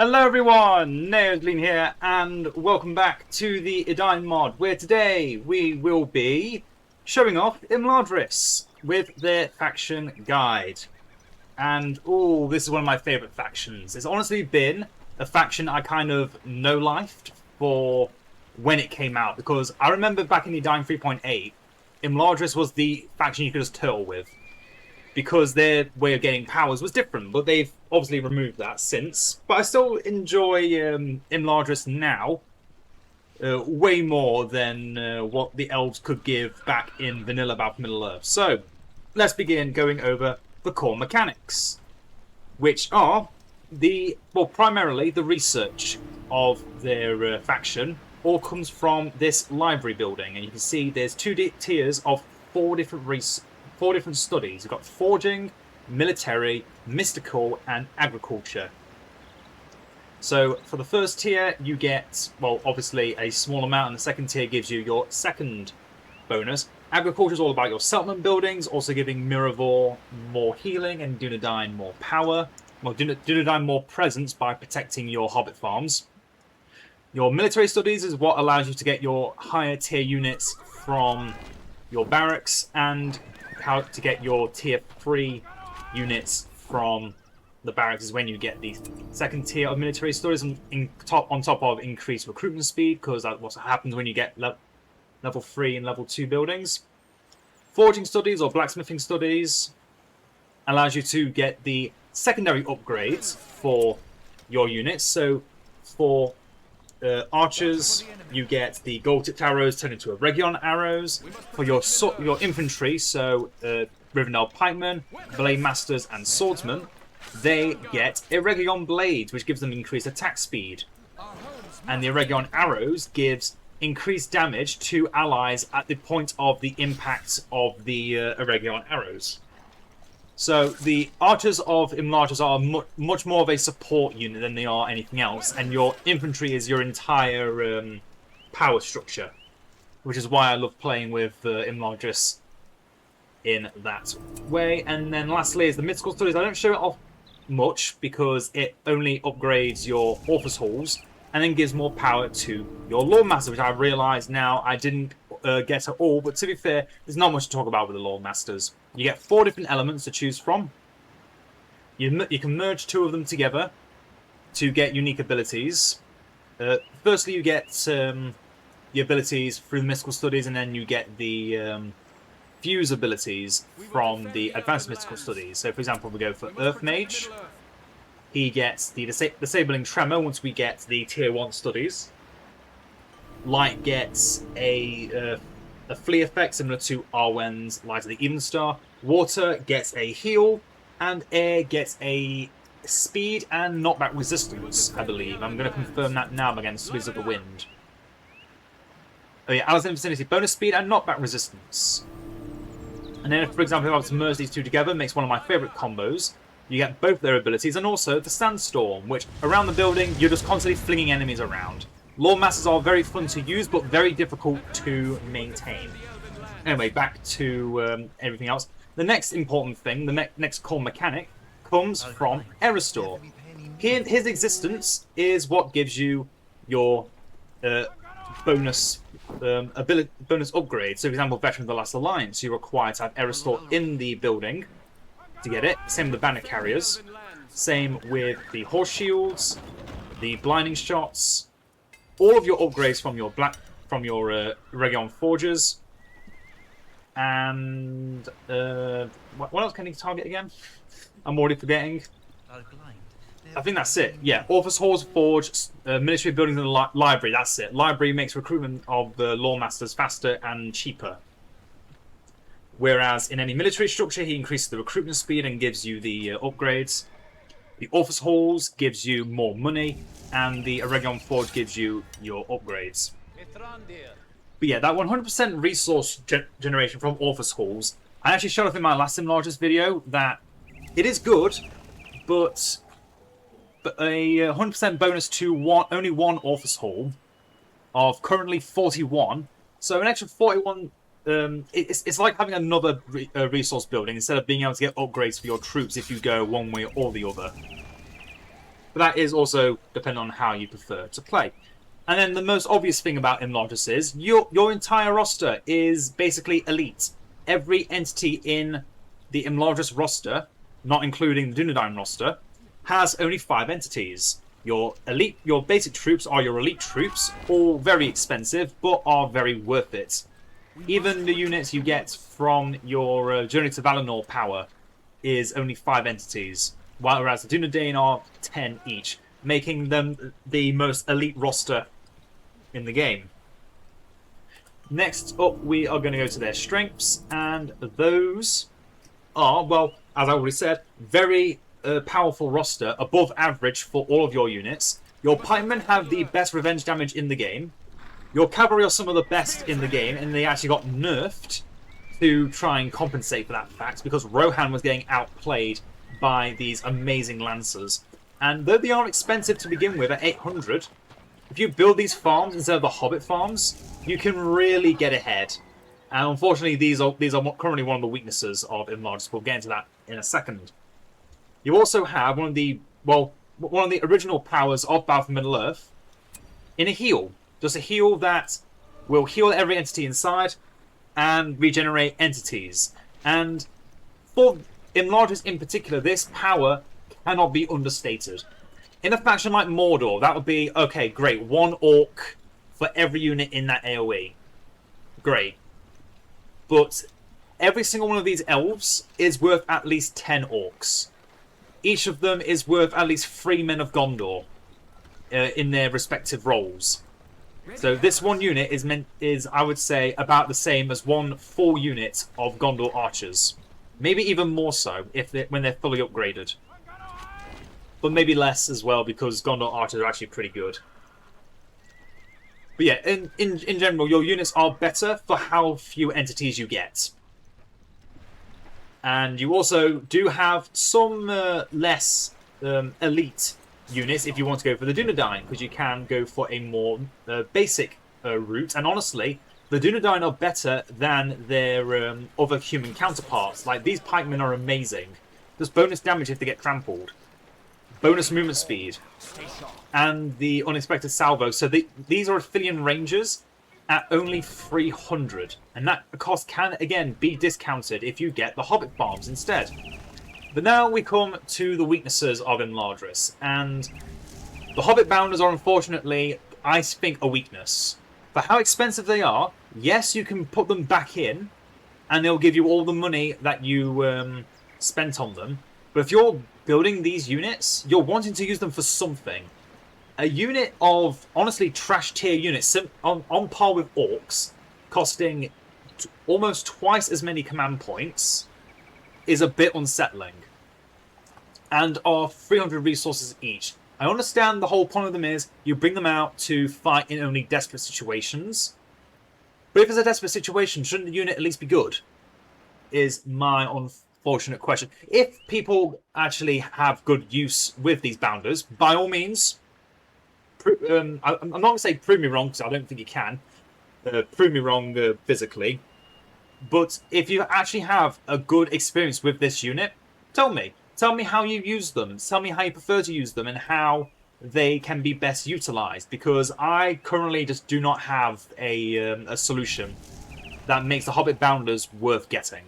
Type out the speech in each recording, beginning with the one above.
Hello everyone, Neoglean here, and welcome back to the Edain mod, where today we will be showing off Imladris with their faction guide. And, oh, this is one of my favourite factions. It's honestly been a faction I kind of no-lifed for when it came out, because I remember back in Edain 3.8, Imladris was the faction you could just turtle with, because their way of getting powers was different, but they've obviously removed that since. But I still enjoy Imladris now way more than what the elves could give back in vanilla Battle for Middle-earth. So, let's begin going over the core mechanics, which are primarily the research of their faction all comes from this library building, and you can see there's two tiers of four different studies. We've got forging, military, mystical, and agriculture. So for the first tier, you get, well, obviously a small amount, and the second tier gives you your second bonus. Agriculture is all about your settlement buildings, also giving Miravor more healing and Dunedain more power. Well, Dunedain more presence by protecting your hobbit farms. Your military studies is what allows you to get your higher tier units from your barracks, and how to get your tier 3 units from the barracks is when you get the second tier of military studies, on top of increased recruitment speed, because that's what happens when you get level 3 and level 2 buildings. Forging studies or blacksmithing studies allows you to get the secondary upgrades for your units. So for archers, you get the gold-tipped arrows turned into Eregion arrows. For your infantry, so Rivendell pikemen, blade masters, and swordsmen, they get Eregion blades, which gives them increased attack speed. And the Eregion arrows gives increased damage to allies at the point of the impact of the Eregion arrows. So the archers of Imladris are much more of a support unit than they are anything else, and your infantry is your entire power structure, which is why I love playing with Imladris in that way. And then lastly is the mystical studies. I don't show it off much because it only upgrades your Orphus halls and then gives more power to your Lord Master, which I realise now I didn't get at all, but to be fair, there's not much to talk about with the Lord Masters. You get 4 different elements to choose from. You can merge 2 of them together to get unique abilities. Firstly, you get the abilities through the mystical studies, and then you get the fuse abilities from the advanced mystical studies. So, for example, we go for Earth Mage. He gets the disabling tremor once we get the tier 1 studies. Light gets a flea effect similar to Arwen's Light of the Even Star. Water gets a heal, and air gets a speed and knockback resistance, I believe. I'm going to confirm that now against Swizz of the Wind. Oh yeah, allies in vicinity, bonus speed and knockback resistance. And then, for example, if I was to merge these two together, it makes one of my favourite combos. You get both their abilities, and also the Sandstorm, which around the building, you're just constantly flinging enemies around. Lord Masters are very fun to use, but very difficult to maintain. Anyway, back to everything else. The next important thing, the next core mechanic, comes from Erestor. His existence is what gives you your bonus upgrade. So, for example, Veteran of the Last Alliance, you're required to have Erestor in the building to get it. Same with the banner carriers. Same with the horse shields, the blinding shots. All of your upgrades from your Eregion forgers, and what else can you target again? I'm already forgetting. I think that's it. Yeah, Orphus halls, forge, military buildings, and library. That's it. Library makes recruitment of the Lore Masters faster and cheaper. Whereas in any military structure, he increases the recruitment speed and gives you the upgrades. The Orphus halls gives you more money, and the Eregion Forge gives you your upgrades. But yeah, that 100% resource generation from Orphus halls, I actually showed off in my last Imladris video that it is good, but a 100% bonus to only one Orphus hall of currently 41. So an extra 41. It's like having another resource building instead of being able to get upgrades for your troops if you go one way or the other. But that is also dependent on how you prefer to play. And then the most obvious thing about Imladris is your entire roster is basically elite. Every entity in the Imladris roster, not including the Dunedain roster, has only 5 entities. Your basic troops are your elite troops, all very expensive, but are very worth it. Even the units you get from your Journey to Valinor power is only 5 entities, whereas the Dunedain are 10 each, making them the most elite roster in the game. Next up, we are going to go to their strengths, and those are, well, as I already said, very powerful roster, above average for all of your units. Your pikemen have the best revenge damage in the game. Your cavalry are some of the best in the game, and they actually got nerfed to try and compensate for that fact, because Rohan was getting outplayed by these amazing lancers. And though they are expensive to begin with at 800, if you build these farms instead of the Hobbit farms, you can really get ahead. And unfortunately, these are currently one of the weaknesses of Imladris. We'll get into that in a second. You also have one of the original powers of Battle for Middle-earth in a heal. Just a heal that will heal every entity inside and regenerate entities. And for Imladris in particular, this power cannot be understated. In a faction like Mordor, that would be, okay, great, 1 orc for every unit in that AoE. Great. But every single one of these elves is worth at least 10 orcs. Each of them is worth at least 3 men of Gondor in their respective roles. So this one unit is I would say about the same as 1 full unit of Gondor archers. Maybe even more so when they're fully upgraded. But maybe less as well, because Gondor archers are actually pretty good. But yeah, in general, your units are better for how few entities you get. And you also do have some less elite units if you want to go for the Dunedain, because you can go for a more basic route. And honestly, the Dunedain are better than their other human counterparts. Like, these pikemen are amazing. There's bonus damage if they get trampled. Bonus movement speed, and the unexpected salvo. So these are Athenian Rangers at only 300, and that cost can again be discounted if you get the Hobbit farms instead. But now we come to the weaknesses of Imladris, and the Hobbit bounders are unfortunately, I think, a weakness. For how expensive they are, yes, you can put them back in, and they'll give you all the money that you spent on them. But if you're building these units, you're wanting to use them for something. A unit of, honestly, trash tier units on par with orcs, costing almost twice as many command points, is a bit unsettling. And are 300 resources each. I understand the whole point of them is you bring them out to fight in only desperate situations. But if it's a desperate situation, shouldn't the unit at least be good? Is my unfortunate question. If people actually have good use with these bounders, by all means, I'm not going to say prove me wrong, because I don't think you can. Prove me wrong physically. But if you actually have a good experience with this unit, tell me. Tell me how you use them. Tell me how you prefer to use them and how they can be best utilized. Because I currently just do not have a solution that makes the Hobbit bounders worth getting.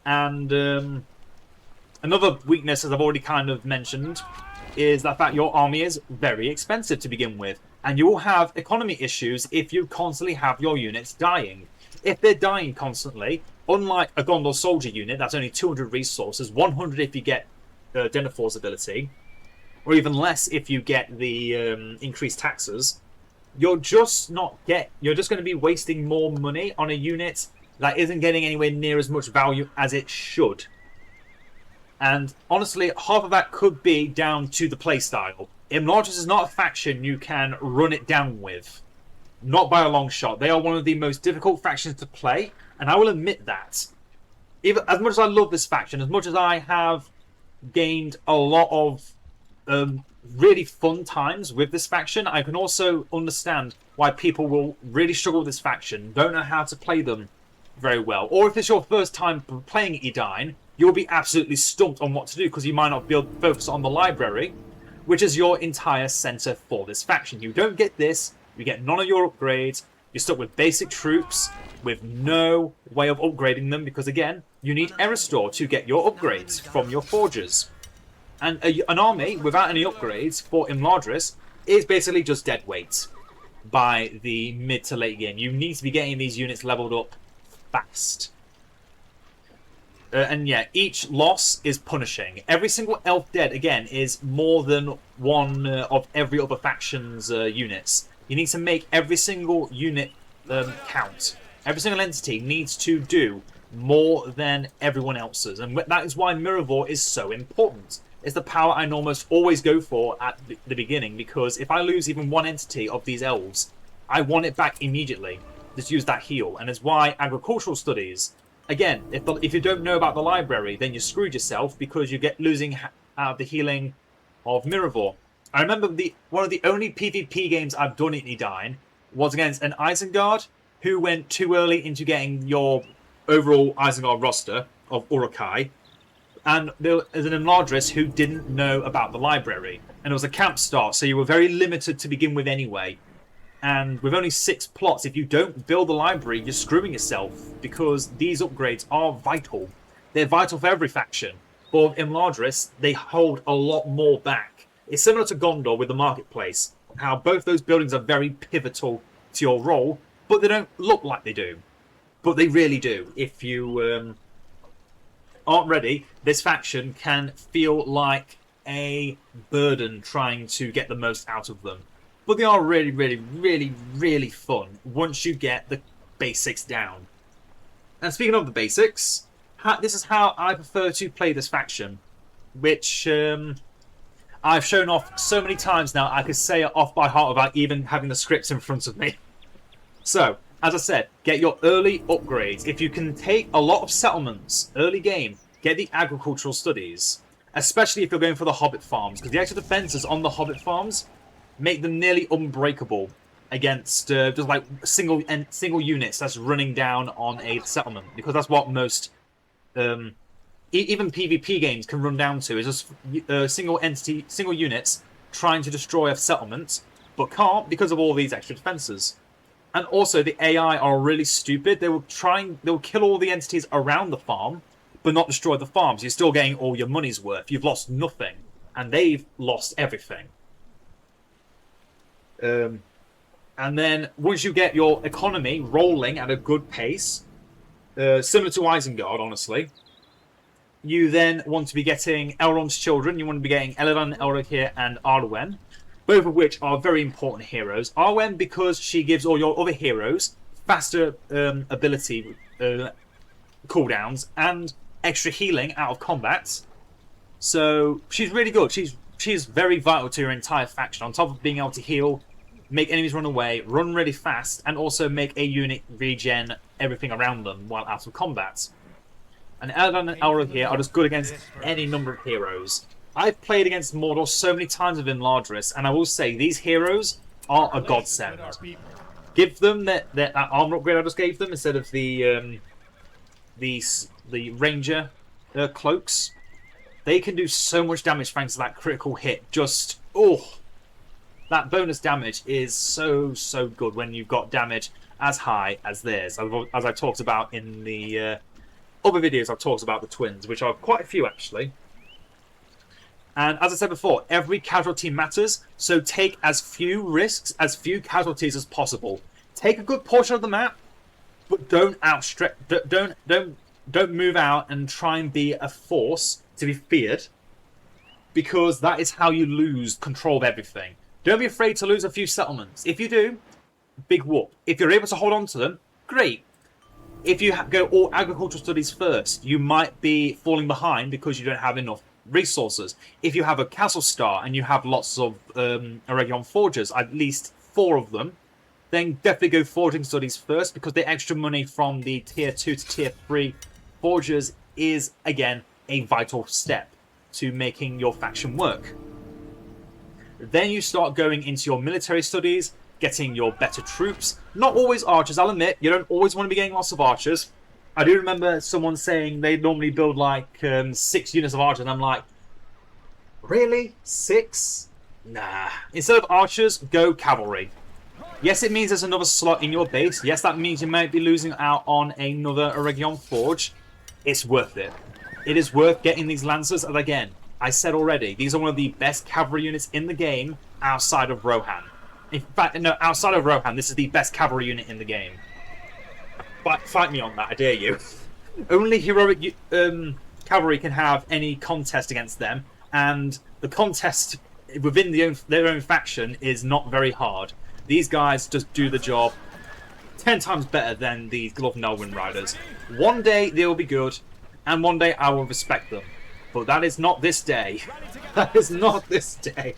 And another weakness, as I've already kind of mentioned, is the fact your army is very expensive to begin with. And you will have economy issues if you constantly have your units dying. If they're dying constantly, unlike a Gondor soldier unit, that's only 200 resources, 100 if you get Denethor's ability, or even less if you get the increased taxes, you're just going to be wasting more money on a unit that isn't getting anywhere near as much value as it should. And honestly, half of that could be down to the playstyle. Imladris is not a faction you can run it down with. Not by a long shot. They are one of the most difficult factions to play, and I will admit that. Even as much as I love this faction, as much as I have gained a lot of really fun times with this faction, I can also understand why people will really struggle with this faction, don't know how to play them very well. Or if it's your first time playing Edain, you'll be absolutely stumped on what to do because you might not be able to focus on the library, which is your entire center for this faction. You don't get this, you get none of your upgrades, you're stuck with basic troops with no way of upgrading them because, again, you need Erestor to get your upgrades from your forges. And an army without any upgrades for Imladris is basically just dead weight by the mid to late game. You need to be getting these units leveled up fast. And yeah, each loss is punishing. Every single elf dead, again, is more than one of every other faction's units. You need to make every single unit count. Every single entity needs to do more than everyone else's. And that is why Miravor is so important. It's the power I almost always go for at the beginning, because if I lose even one entity of these elves, I want it back immediately. Just use that heal. And it's why agricultural studies, again, if you don't know about the library, then you screwed yourself because you get losing out of the healing of Miravor. I remember one of the only PvP games I've done in Edain was against an Isengard who went too early into getting your overall Isengard roster of Urukai. And there was an Imladris who didn't know about the library. And it was a camp start, so you were very limited to begin with anyway. And with only 6 plots, if you don't build the library, you're screwing yourself, because these upgrades are vital. They're vital for every faction. But with Imladris, they hold a lot more back. It's similar to Gondor with the marketplace, how both those buildings are very pivotal to your role, but they don't look like they do. But they really do. If you aren't ready, this faction can feel like a burden trying to get the most out of them. But they are really, really, really, really fun once you get the basics down. And speaking of the basics, this is how I prefer to play this faction, which I've shown off so many times now I could say it off by heart without even having the scripts in front of me. So, as I said, get your early upgrades. If you can take a lot of settlements early game, get the agricultural studies, especially if you're going for the Hobbit farms, because the extra defenses on the Hobbit farms make them nearly unbreakable against just like single units that's running down on a settlement, because that's what most even PvP games can run down to, is just single units trying to destroy a settlement, but can't because of all these extra defenses. And also the AI are really stupid. They will kill all the entities around the farm, but not destroy the farms. You're still getting all your money's worth. You've lost nothing, and they've lost everything. And then once you get your economy rolling at a good pace, similar to Isengard, honestly, you then want to be getting Elrond's children. You want to be getting Edain, Elrohir, and Arwen, both of which are very important heroes. Arwen, because she gives all your other heroes faster ability cooldowns and extra healing out of combat. So she's really good. She's very vital to your entire faction, on top of being able to heal, make enemies run away, run really fast, and also make a unit regen everything around them while out of combat. And Edain and Elrohir are just good against any number of heroes. I've played against Mordor so many times with Imladris, and I will say these heroes are a godsend. Give them that armor upgrade I just gave them instead of the ranger cloaks. They can do so much damage thanks to that critical hit. Just that bonus damage is so good when you've got damage as high as theirs. As I talked about in the other videos, I've talked about the twins, which are quite a few actually. And as I said before, every casualty matters, so take as few risks, as few casualties as possible. Take a good portion of the map, but don't move out and try and be a force to be feared, because that is how you lose control of everything. Don't be afraid to lose a few settlements. If you do, big whoop. If you're able to hold on to them, great. If you go all agricultural studies first, you might be falling behind because you don't have enough resources. If you have a castle star and you have lots of Eregion forgers, at least 4 of them, then definitely go forging studies first, because the extra money from the tier 2 to tier 3 forgers is, again, a vital step to making your faction work. Then you start going into your military studies, getting your better troops. Not always archers, I'll admit, you don't always want to be getting lots of archers. I do remember someone saying they normally build like 6 units of archers, and I'm like, really? 6? Nah. Instead of archers, go cavalry. Yes, it means there's another slot in your base. Yes, that means you might be losing out on another Eregion Forge. It's worth it. It is worth getting these Lancers. And again, I said already, these are one of the best cavalry units in the game outside of Rohan. In fact, no, outside of Rohan, this is the best cavalry unit in the game. Fight me on that, I dare you. Only heroic cavalry can have any contest against them, and the contest within their own faction is not very hard. These guys just do the job 10 times better than the Glorfindel Wind Riders. One day they will be good, and one day I will respect them. But that is not this day. That is not this day.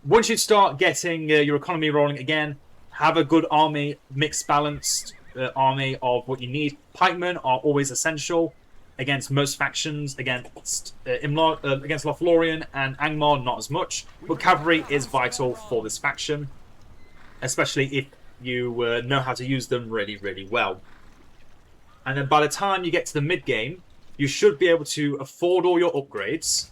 Once you start getting your economy rolling again, have a good army, mixed, balanced army of what you need. Pikemen are always essential against most factions. Against Lothlorien and Angmar, not as much. But cavalry is vital for this faction, especially if you know how to use them really, really well. And then by the time you get to the mid-game, you should be able to afford all your upgrades,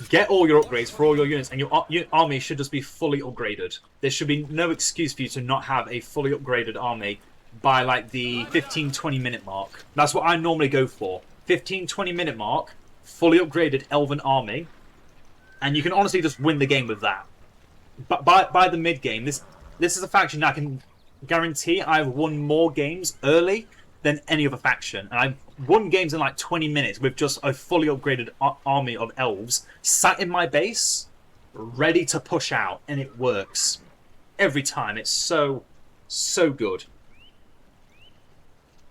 get all your upgrades for all your units, and your army should just be fully upgraded. There should be no excuse for you to not have a fully upgraded army by like the 15-20 minute mark. That's what I normally go for. 15-20 minute mark, fully upgraded Elven army, and you can honestly just win the game with that. But by the mid game, this is a faction I can guarantee I've won more games early than any other faction, and I've won games in like 20 minutes with just a fully upgraded army of elves sat in my base, ready to push out, and it works every time. It's so good.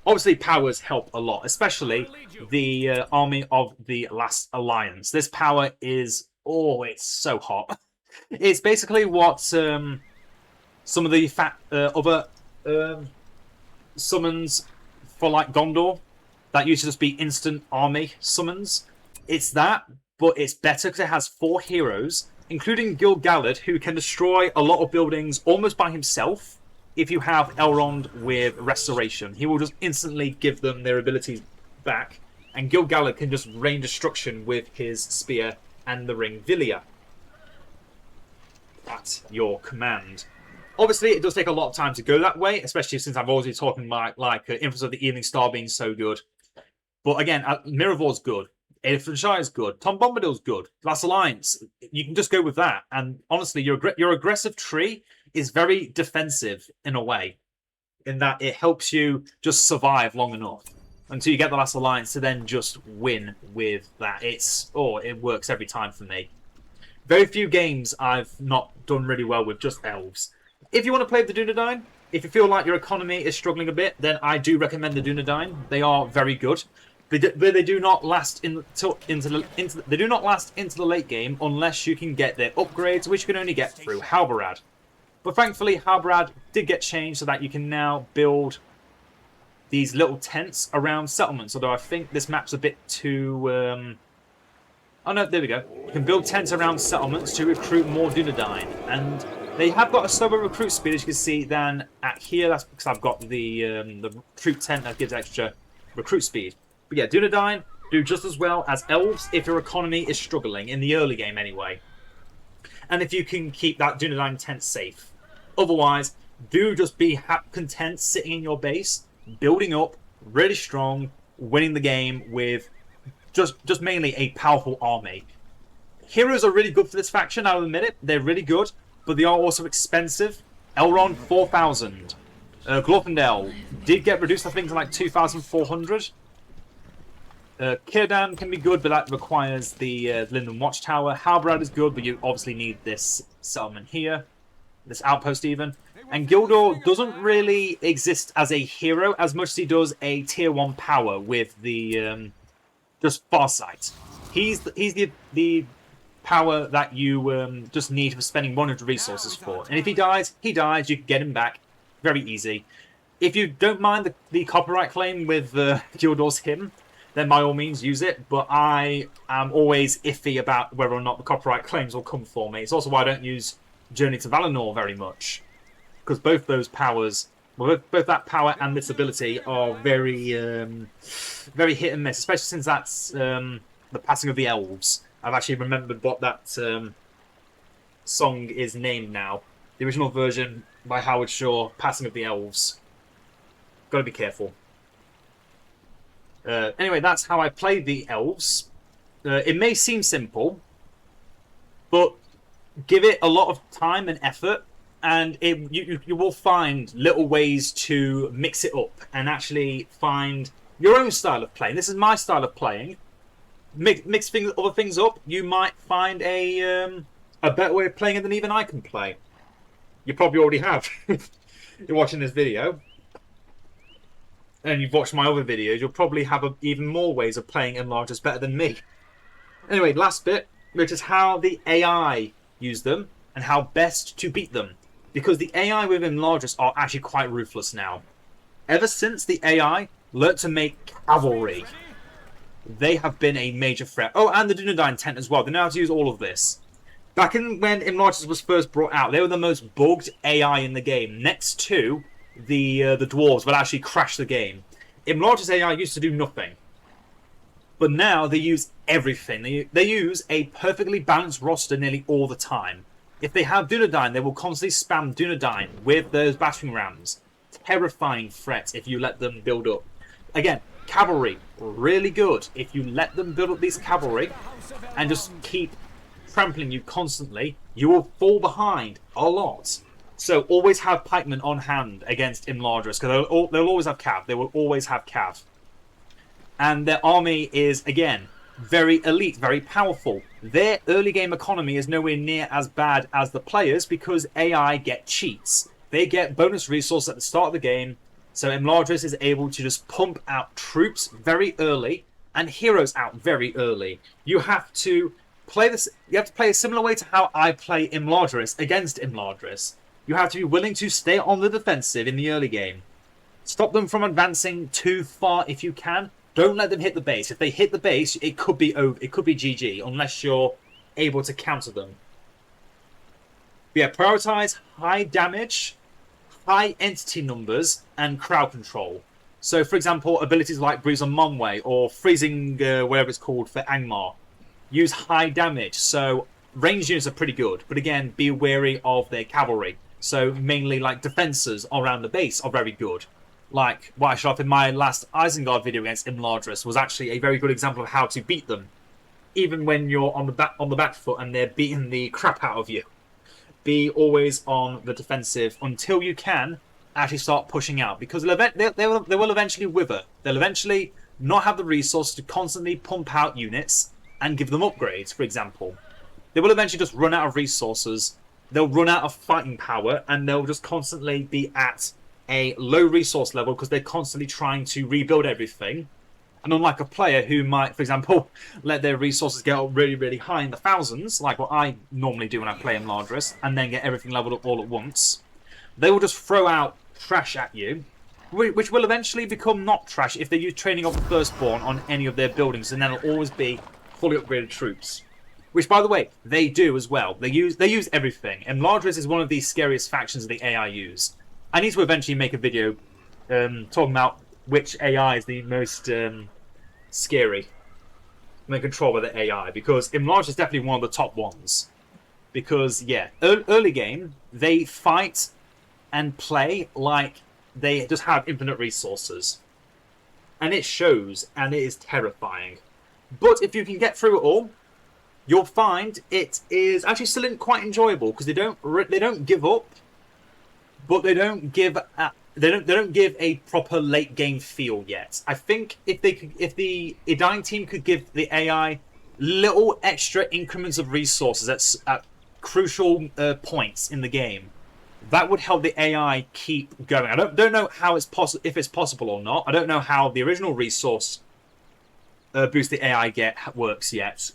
Obviously, powers help a lot, especially the army of the Last Alliance. This power is, it's so hot. It's basically what some of the other summons for like Gondor that used to just be instant army summons. It's that, but it's better because it has 4 heroes, including Gil-galad, who can destroy a lot of buildings almost by himself. If you have Elrond with Restoration, he will just instantly give them their abilities back, and Gil-galad can just rain destruction with his spear and the ring Vilya at your command. Obviously, it does take a lot of time to go that way, especially since I've always been talking about Influence of the Evening Star being so good. But again, Miravor's good. Edain good. Tom Bombadil's good. Last Alliance, you can just go with that. And honestly, your aggressive tree is very defensive in a way, in that it helps you just survive long enough until you get the Last Alliance to then just win with that. It works every time for me. Very few games I've not done really well with just elves. If you want to play the Dunedain, if you feel like your economy is struggling a bit, then I do recommend the Dunedain. They are very good. They do not last into the late game unless you can get their upgrades, which you can only get through Halbarad. But thankfully, Halbarad did get changed so that you can now build these little tents around settlements. Although I think this map's a bit too... Oh no, there we go. You can build tents around settlements to recruit more Dunedain. And they have got a slower recruit speed, as you can see, than at here. That's because I've got the recruit tent that gives extra recruit speed. But yeah, Dunedain do just as well as elves if your economy is struggling, in the early game anyway. And if you can keep that Dunedain tent safe. Otherwise, do just be content sitting in your base, building up, really strong, winning the game with just mainly a powerful army. Heroes are really good for this faction, I'll admit it. They're really good, but they are also expensive. Elrond, 4,000. Glorfindel did get reduced, I think, to like 2,400. Círdan can be good, but that requires the Linden Watchtower. Halbarad is good, but you obviously need this settlement here. This outpost even. And Gildor doesn't really exist as a hero as much as he does a tier 1 power with the just Farsight. He's the power that you just need for spending 100 resources for. And if he dies, he dies. You can get him back very easy. If you don't mind the copyright claim with Gildor's hymn, then by all means use it. But I am always iffy about whether or not the copyright claims will come for me. It's also why I don't use Journey to Valinor very much, because both those powers Well, both that power and this ability are very, very hit and miss, especially since that's the passing of the elves. I've actually remembered what that song is named now. The original version by Howard Shore, Passing of the Elves. Got to be careful. Anyway, that's how I play the elves. It may seem simple, but give it a lot of time and effort, and you will find little ways to mix it up and actually find your own style of playing. This is my style of playing. Mix other things up. You might find a better way of playing it than even I can play. You probably already have. You're watching this video, and you've watched my other videos. You'll probably have even more ways of playing Imladris better than me. Anyway, last bit, which is how the AI use them and how best to beat them. Because the AI with Imladris are actually quite ruthless now. Ever since the AI learnt to make cavalry, they have been a major threat. Oh, and the Dunedain tent as well. They know how to use all of this. Back when Imladris was first brought out, they were the most bugged AI in the game, next to the dwarves, but actually crash the game. Imladris AI used to do nothing. But now they use everything. They use a perfectly balanced roster nearly all the time. If they have Dunedain, they will constantly spam Dunedain with those battering rams. Terrifying threat if you let them build up. Again, cavalry, really good. If you let them build up these cavalry and just keep trampling you constantly, you will fall behind a lot. So always have pikemen on hand against Imladris, because they'll always have cav. They will always have cav. And their army is, again, very elite, very powerful. Their early game economy is nowhere near as bad as the players because AI get cheats. They get bonus resources at the start of the game, so Imladris is able to just pump out troops very early and heroes out very early. You have to play this. You have to play a similar way to how I play Imladris against Imladris. You have to be willing to stay on the defensive in the early game. Stop them from advancing too far if you can. Don't let them hit the base. If they hit the base, it could be over. It could be GG unless you're able to counter them. But yeah, prioritize high damage, high entity numbers, and crowd control. So, for example, abilities like Breeze on Monway or Freezing, whatever it's called for Angmar, use high damage. So ranged units are pretty good, but again, be wary of their cavalry. So mainly like defenses around the base are very good. Like what I shot off in my last Isengard video against Imladris was actually a very good example of how to beat them, even when you're on the back foot and they're beating the crap out of you. Be always on the defensive until you can actually start pushing out, because they will eventually wither. They'll eventually not have the resources to constantly pump out units and give them upgrades, for example. They will eventually just run out of resources. They'll run out of fighting power, and they'll just constantly be at a low resource level because they're constantly trying to rebuild everything. And unlike a player who might, for example, let their resources get up really, really high in the thousands, like what I normally do when I play Imladris, and then get everything leveled up all at once, they will just throw out trash at you, which will eventually become not trash if they use Training of the Firstborn on any of their buildings, and then it'll always be fully upgraded troops. Which, by the way, they do as well. They use everything. And Imladris is one of the scariest factions the AI use. I need to eventually make a video talking about which AI is the most scary when they control by the AI, because Imladris is definitely one of the top ones. Because, yeah, early game, they fight and play like they just have infinite resources. And it shows, and it is terrifying. But if you can get through it all, you'll find it is actually still quite enjoyable, because they don't give up, but they don't give a proper late game feel yet. I think if the Edain team could give the AI little extra increments of resources at crucial points in the game, that would help the AI keep going. I don't know how if it's possible or not. I don't know how the original resource boost the AI works yet.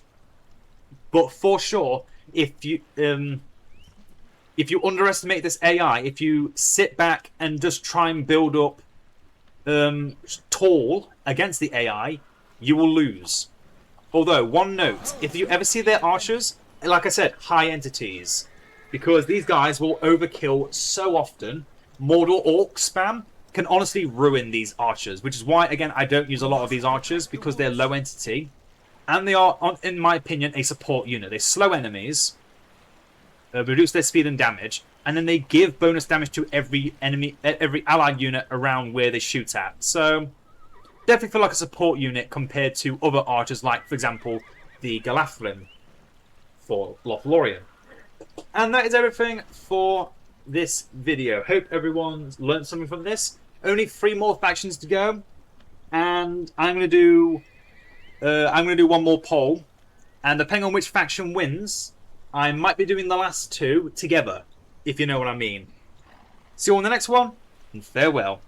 But for sure, if you underestimate this AI, if you sit back and just try and build up tall against the AI, you will lose. Although, one note, if you ever see their archers, like I said, high entities. Because these guys will overkill so often Mordor Orc spam can honestly ruin these archers, which is why, again, I don't use a lot of these archers, because they're low entity, and they are, in my opinion, a support unit. They slow enemies, reduce their speed and damage, and then they give bonus damage to every allied unit around where they shoot at. So, definitely feel like a support unit compared to other archers, like, for example, the Galathlin for Lothlorien. And that is everything for this video. Hope everyone's learned something from this. Only 3 more factions to go, and I'm gonna do one more poll, and depending on which faction wins, I might be doing the last 2 together, if you know what I mean. See you on the next one, and farewell.